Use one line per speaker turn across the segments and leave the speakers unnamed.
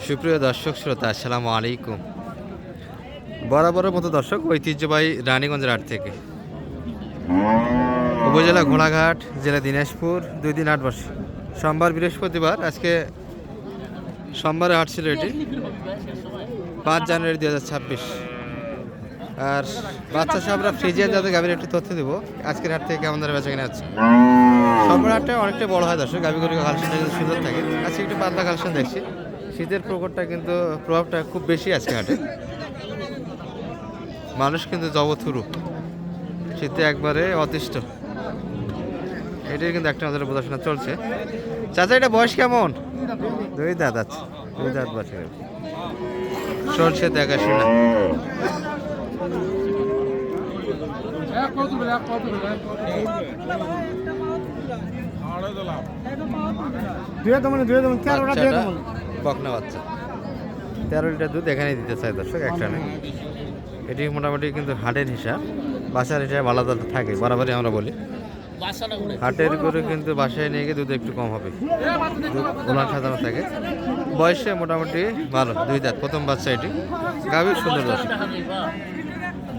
সুপ্রিয় দর্শক শ্রোতা, আসসালামু আলাইকুম। বরাবরের মতো দর্শক, ঐতিহ্যবাহী রানীগঞ্জের হাট থেকে উপজেলা ঘোড়াঘাট, জেলা দিনাজপুর, 2 দিন হাট বসে। সোমবার, বৃহস্পতিবার। আজকে সোমবারে হাট ছিল এটি 5 জানুয়ারি 2026। আর বাচ্চা সাহেবরা ফ্রিজিয়ান যাদের গাভীর একটি তথ্য দেবো আজকের হাট থেকে কেমন ধরে বেচা কিনে আছে। সোমবার হাটটা অনেকটাই বড় হয় দর্শক, গাভীগুলি কালেকশনটা কিন্তু সুন্দর থাকে। আজকে একটু পাতলা কালেকশন দেখছি। শীতের প্রকোপটা কিন্তু প্রভাবটা খুব বেশি আজকে হাটে। মানুষ কিন্তু জবথুরু, শীতে একবারে অতিষ্ঠ। এটাই কিন্তু একটা নজরে প্রদর্শন চলছে। চাচা, এটা বয়স কেমন? 2 দাঁত আছে, 2 দাঁত বছর চলছে, দেখাশি না। বকনা বাচ্চা 13 লিটার দুধ এখানে দিতে চাই দর্শক, একটা নেই। এটি মোটামুটি কিন্তু হাটের হিসাব, বাসার হিসাব আলাদা থাকে, বরাবরই আমরা বলি। হাটের করে কিন্তু বাসায় নিয়ে গিয়ে দুধ একটু কম হবে, দুধ ওলান সাজানো থাকে। বয়সে মোটামুটি ভালো, 2 দাঁত, প্রথম বাচ্চা। এটি গাভীর সুন্দর দর্শক।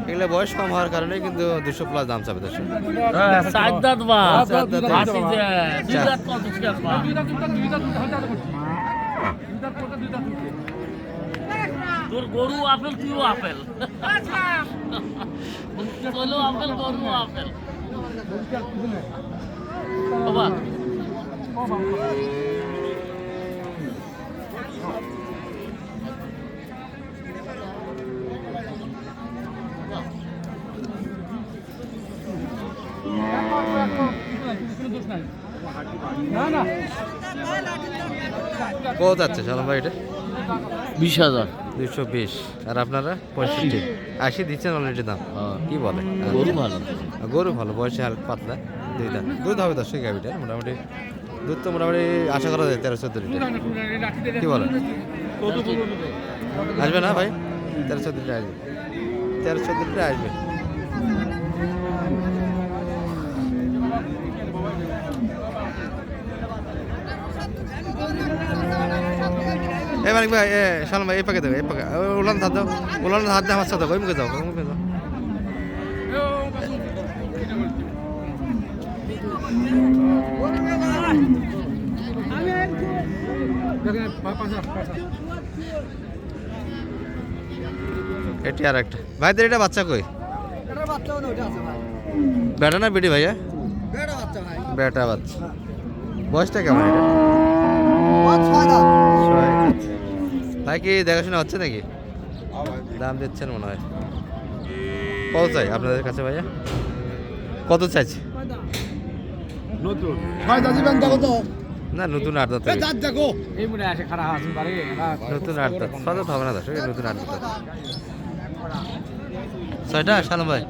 এগুলো বয়স কম হওয়ার কারণে কিন্তু 200+ দাম চাবে দর্শক।
তোর গরু আপেল, তুইও আপেল। বলো আপেল, গরু আপেল। বাবা
কত যাচ্ছে সালাম ভাই? এটা
20,000।
220। আর আপনারা 65, 80 দিচ্ছেন অলরেডি দাম। কি বলে?
গরু ভালো,
গরু ভালো, বয়সে হালকা পাতলা, 2 দাঁত দুধ হবে দর্শক। গাভিটা মোটামুটি দুধ তো মোটামুটি আশা করা যায় 13-14 লিটার। কি বলে? আসবে না ভাই? 13-14 লিটার আসবে, 13-14 লিটার আসবে। মানিক ভাই, সালাম ভাই, এই পাকে দেবে, এই পাকে উলান হাত দাও, উলান হাত দিয়ে আমার সাথে ওই মুখে যাও, ওই মুখে যাও। এটি আর একটা ভাইদের, এটা বাচ্চা কই? বেটা না বেটি ভাইয়া? বেটা বাচ্চা। বয়সটা কেমন এটা? ভাই কি দেখাশোনা হচ্ছে নাকি? দাম দিচ্ছেন মনে হয়। কত চাই আপনাদের কাছে ভাইয়া? কত চাইছে? না, নতুন 8 দাঁত, নতুন 8 দাঁত, 6 দাঁত হবে না দর্শক, নতুন 8 দাঁত। 6টা সালাম ভাই?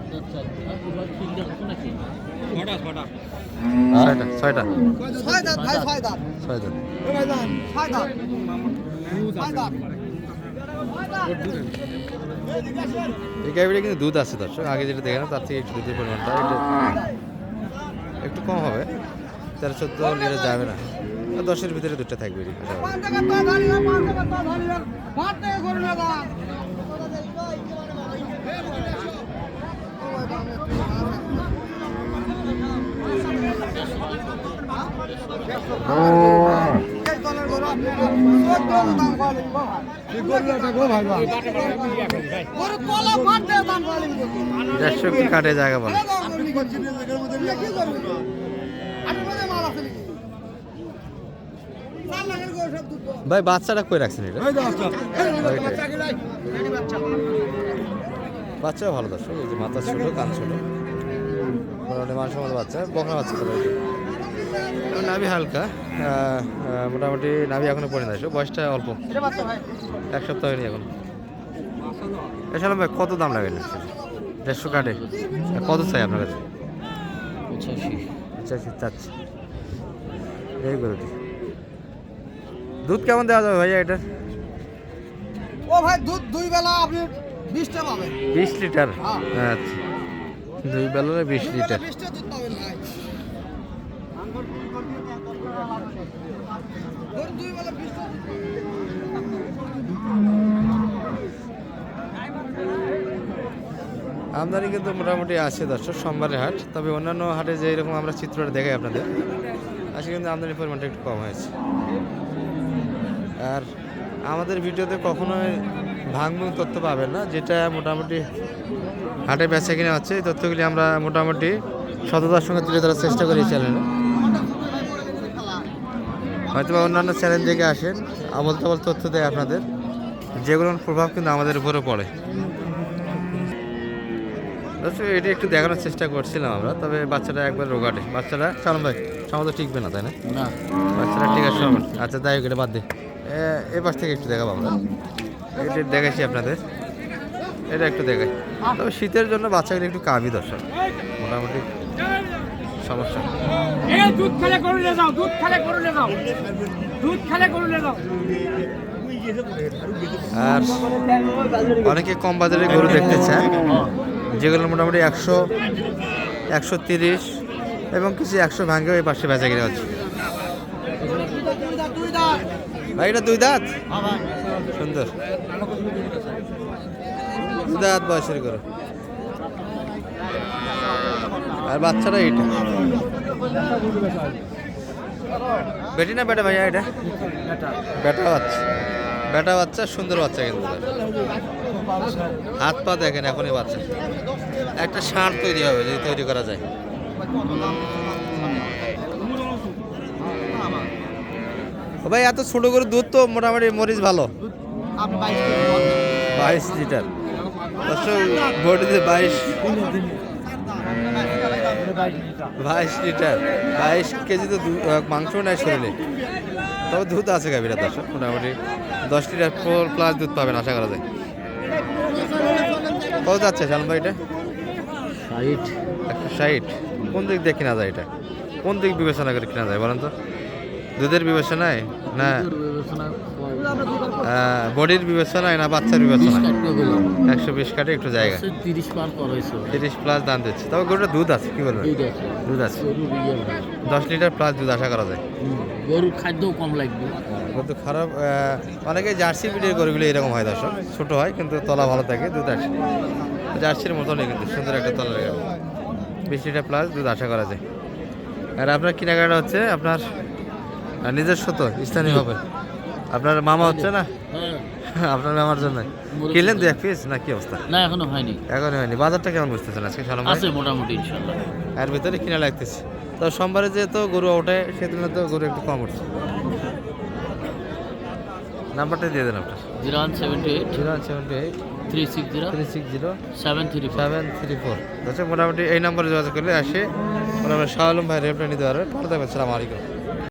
6টা। এই গাভীটা কিন্তু দুধ আছে দর্শক, আগে যেটা দেখলাম তার থেকে একটু দুধের পরিমাণটা একটু কম হবে। 13-14 লিটার যাবে না, 10-এর ভিতরে দুধটা থাকবে। কাটে জায়গা বলে ভাই। বাচ্চাটা কই রাখছেন? এটা বাচ্চাও ভালো দর্শক, এই যে মাথা ছোট, কান ছোট, মানুষের মতো বাচ্চা, বকনা বাচ্চা। নাভি হালকা, মোটামুটি নাভি এখনো পড়ে না, বয়সটা অল্প, 1 সপ্তাহ হয়নি এখন। এসালাম ভাই, কত দাম লাগে? 150 কাটে। কত চাই আপনার কাছে? 85 চাচ্ছি। এই গরুটি দুধ কেমন দেওয়া যাবে ভাইয়া এটা?
ও ভাই, দুধ 2 বেলা আপনি 20টা পাবেন।
20 লিটার? আচ্ছা, 2 বেলা 20 লিটার।
20টা দুধ পাবেন ভাই। গরু 2 বেলা 20টা দুধ পাবেন।
আমদানি কিন্তু মোটামুটি আছে দর্শক, সোমবারের হাট। তবে অন্যান্য হাটে যে এরকম আমরা চিত্রটা দেখাই আপনাদের, আজকে কিন্তু আমদানির পরিমাণটা একটু কম হয়েছে। আর আমাদের ভিডিওতে কখনোই ভাঙভুং তথ্য পাবেন না, যেটা মোটামুটি হাটে বেচা কিনা হচ্ছে এই তথ্যগুলি আমরা মোটামুটি সততার সঙ্গে তুলে ধরার চেষ্টা করি চ্যানেলে। হয়তো বা অন্যান্য চ্যানেল থেকে আসেন, আবল তাবল তথ্য দেয় আপনাদের, যেগুলোর প্রভাব কিন্তু আমাদের উপরে পড়ে। দর্শক এটি একটু দেখানোর চেষ্টা করছিলাম আমরা, তবে বাচ্চাটা একবার রোগাটে। বাচ্চাটা চালন ভাই সম্ভবত টিকবে না, তাই না?
না
বাচ্চাটা ঠিক আছে সব। আচ্ছা যাই হোক, এটা বাদ দে। এ পাশ থেকে একটু দেখাবো আমরা, এটা দেখাইছি আপনাদের, এটা একটু দেখাই। তবে শীতের জন্য বাচ্চাগুলো একটু কাবি দর্শক, মোটামুটি সমস্যা।
দুধ খেলে করলে যাও, দুধ খেলে করলে যাও, দুধ খেলে করলে যাও।
আর অনেকে কম বাজারে গরু দেখতে চায়, যেগুলো মোটামুটি 100, 130 এবং কিছু 100 ভাঙেও এই পাশে বেচা কিনা হচ্ছে। ভাই এটা 2 দাঁত, সুন্দর 2 দাঁত বয়সের গরু। আর বাচ্চাটা এইটা বেটি না বেটা ভাইয়া? এটা বেটা বাচ্চা, বেটা বাচ্চা, সুন্দর বাচ্চা কিন্তু। হাত পা দেখেন এখনই বাচ্চা, একটা ষাঁড় তৈরি হবে যদি তৈরি করা যায়। ও ভাই এত ছোট করে দুধ তো মোটামুটি মরিচ ভালো, 22 লিটার বডিতে 22 লিটার, 22 কেজি তো মাংস নেয় শরীরে। তবে দুধ আছে গাভীরা দর্শক, মোটামুটি 10 লিটার প্লাস দুধ পাবেন আশা করা যায়। কত যাচ্ছে শালম ভাই এটা? 160। কোন দিক দিয়ে কেনা যায় এটা? কোন দিক বিবেচনা করে কেনা যায় বলেন তো? দুধের বিবেচনায় না বডির বিবেচনায় না বাচ্চার বিবেচনায়? 120 কাটে একটু জায়গা, 30 প্লাস দাম দিচ্ছে। তবে গরুটা দুধ আছে, কি বলবেন? দুধ আছে 10 লিটার প্লাস দুধ আশা করা যায়।
গরুর খাদ্যও কম লাগবে,
কিন্তু খারাপ অনেকে জার্সি ব্রিডের গরুগুলো এরকম হয় দর্শক, ছোট হয় কিন্তু তলা ভালো থাকে, দুধ আসে জার্সির মতনই, কিন্তু সুন্দর একটা তলা লেগে 20 লিটার প্লাস দুধ আশা করা যায়। আর আপনার কেনাকাটা হচ্ছে আপনার নিজস্ব তো স্থানীয় হবে, আপনার মামা হচ্ছে না? আপনার মামার জন্য কিনলেন 2-1 পিস না কি অবস্থা?
না এখনো হয়নি,
এখনই হয়নি। বাজারটা কেমন বুঝতেছেন আজকে শালম ভাই?
আছে মোটামুটি ইনশাআল্লাহ,
এর ভিতরে কিনা লাগতেছে। তো সোমবারে যেহেতু গরু ওঠে সেদিনে তো গরু একটু কম উঠছে। নাম্বারটা দিয়ে দেন আপনার।
0178
078
360
360
734।
734। আচ্ছা মোটামুটি এই নাম্বারে যোগাযোগ করলে আসে মোটামুটি শাহ আলম ভাই রেপটা নিতে পারবে। ভালো থাকবেন, আসসালামু আলাইকুম।